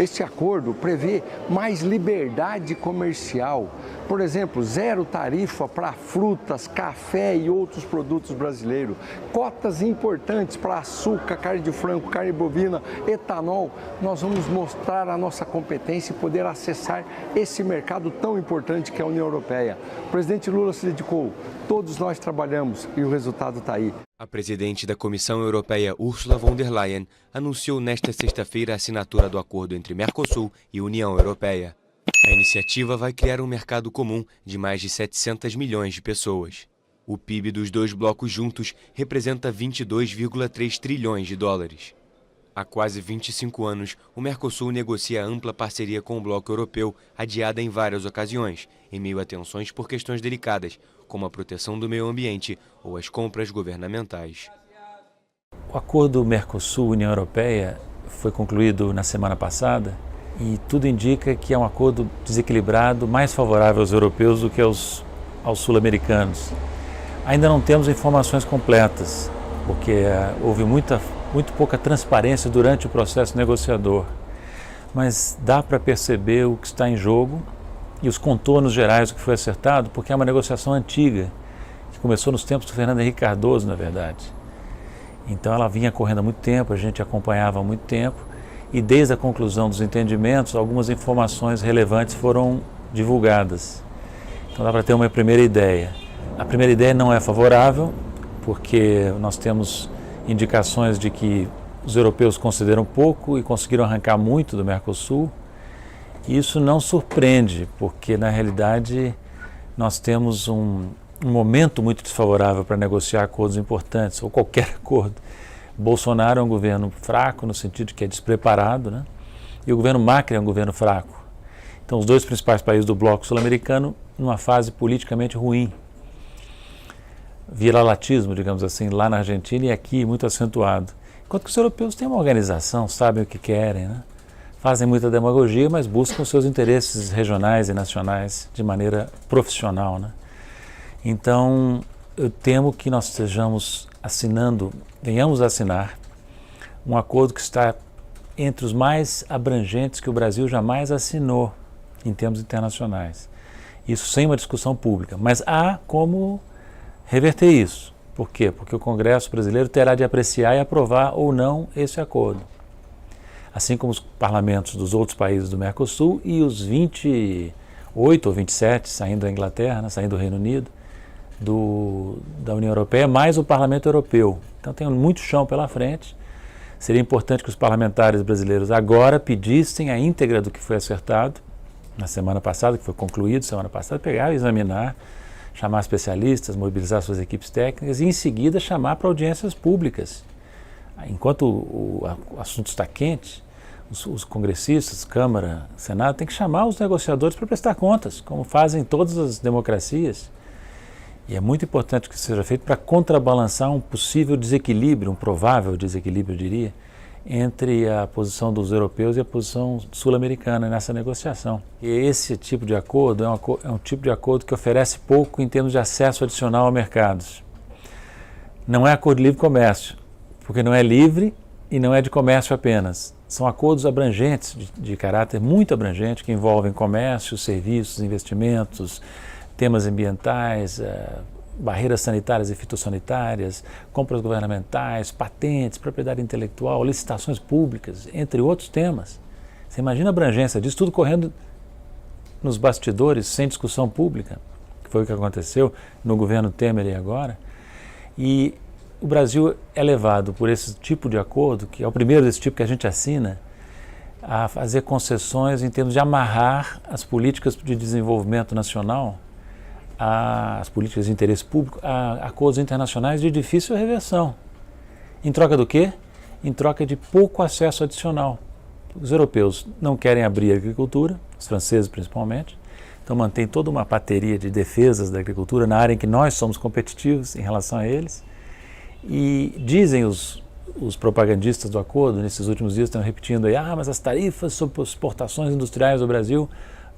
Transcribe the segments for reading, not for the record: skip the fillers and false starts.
Este acordo prevê mais liberdade comercial. Por exemplo, zero tarifa para frutas, café e outros produtos brasileiros. Cotas importantes para açúcar, carne de frango, carne bovina, etanol. Nós vamos mostrar a nossa competência e poder acessar esse mercado tão importante que é a União Europeia. O presidente Lula se dedicou, todos nós trabalhamos e o resultado está aí. A presidente da Comissão Europeia, Ursula von der Leyen, anunciou nesta sexta-feira a assinatura do acordo entre Mercosul e União Europeia. A iniciativa vai criar um mercado comum de mais de 700 milhões de pessoas. O PIB dos dois blocos juntos representa 22,3 trilhões de dólares. Há quase 25 anos, o Mercosul negocia ampla parceria com o bloco europeu, adiada em várias ocasiões, em meio a tensões por questões delicadas, como a proteção do meio ambiente ou as compras governamentais. O acordo Mercosul-União Europeia foi concluído na semana passada e tudo indica que é um acordo desequilibrado, mais favorável aos europeus do que aos sul-americanos. Ainda não temos informações completas, porque houve muito pouca transparência durante o processo negociador. Mas dá para perceber o que está em jogo e os contornos gerais do que foi acertado, porque é uma negociação antiga, que começou nos tempos do Fernando Henrique Cardoso, na verdade. Então ela vinha correndo há muito tempo, a gente acompanhava há muito tempo, e desde a conclusão dos entendimentos, algumas informações relevantes foram divulgadas. Então dá para ter uma primeira ideia. A primeira ideia não é favorável, porque nós temos indicações de que os europeus consideram pouco e conseguiram arrancar muito do Mercosul. E isso não surpreende, porque na realidade nós temos um momento muito desfavorável para negociar acordos importantes, ou qualquer acordo. Bolsonaro é um governo fraco, no sentido de que é despreparado, né? E o governo Macri é um governo fraco. Então os dois principais países do bloco sul-americano numa fase politicamente ruim. Viralatismo, digamos assim, lá na Argentina e aqui muito acentuado. Enquanto que os europeus têm uma organização, sabem o que querem, né? Fazem muita demagogia, mas buscam seus interesses regionais e nacionais de maneira profissional, né? Então, eu temo que nós estejamos venhamos a assinar um acordo que está entre os mais abrangentes que o Brasil jamais assinou em termos internacionais. Isso sem uma discussão pública, mas há como reverter isso. Por quê? Porque o Congresso brasileiro terá de apreciar e aprovar ou não esse acordo. Assim como os parlamentos dos outros países do Mercosul e os 28 ou 27, saindo da Inglaterra, né, saindo do Reino Unido, da União Europeia, mais o Parlamento Europeu. Então tem muito chão pela frente. Seria importante que os parlamentares brasileiros agora pedissem a íntegra do que foi acertado na semana passada, que foi concluído semana passada, pegar e examinar, chamar especialistas, mobilizar suas equipes técnicas e em seguida chamar para audiências públicas. Enquanto o assunto está quente, os congressistas, Câmara, Senado, têm que chamar os negociadores para prestar contas, como fazem todas as democracias. E é muito importante que isso seja feito para contrabalançar um possível desequilíbrio, um provável desequilíbrio, eu diria, entre a posição dos europeus e a posição sul-americana nessa negociação. E esse tipo de acordo é um tipo de acordo que oferece pouco em termos de acesso adicional a mercados. Não é acordo de livre comércio, porque não é livre e não é de comércio apenas. São acordos abrangentes, de caráter muito abrangente, que envolvem comércio, serviços, investimentos, temas ambientais, barreiras sanitárias e fitossanitárias, compras governamentais, patentes, propriedade intelectual, licitações públicas, entre outros temas. Você imagina a abrangência disso, tudo correndo nos bastidores, sem discussão pública, que foi o que aconteceu no governo Temer e agora. E o Brasil é levado por esse tipo de acordo, que é o primeiro desse tipo que a gente assina, a fazer concessões em termos de amarrar as políticas de desenvolvimento nacional, as políticas de interesse público, a acordos internacionais de difícil reversão. Em troca do quê? Em troca de pouco acesso adicional. Os europeus não querem abrir a agricultura, os franceses principalmente, então mantém toda uma bateria de defesas da agricultura na área em que nós somos competitivos em relação a eles. E dizem os propagandistas do acordo, nesses últimos dias estão repetindo aí, mas as tarifas sobre exportações industriais do Brasil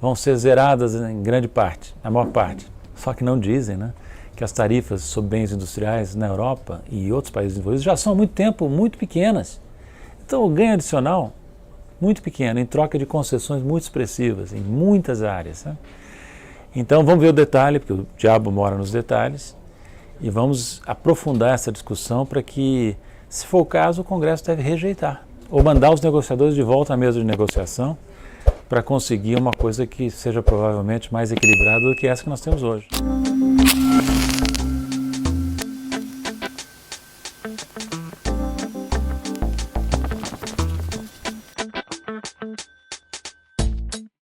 vão ser zeradas em grande parte, na maior parte. Só que não dizem, né, que as tarifas sobre bens industriais na Europa e outros países desenvolvidos já são há muito tempo muito pequenas. Então o ganho adicional muito pequeno, em troca de concessões muito expressivas, em muitas áreas. Né? Então vamos ver o detalhe, porque o diabo mora nos detalhes, e vamos aprofundar essa discussão para que, se for o caso, o Congresso deve rejeitar, ou mandar os negociadores de volta à mesa de negociação, para conseguir uma coisa que seja provavelmente mais equilibrada do que essa que nós temos hoje.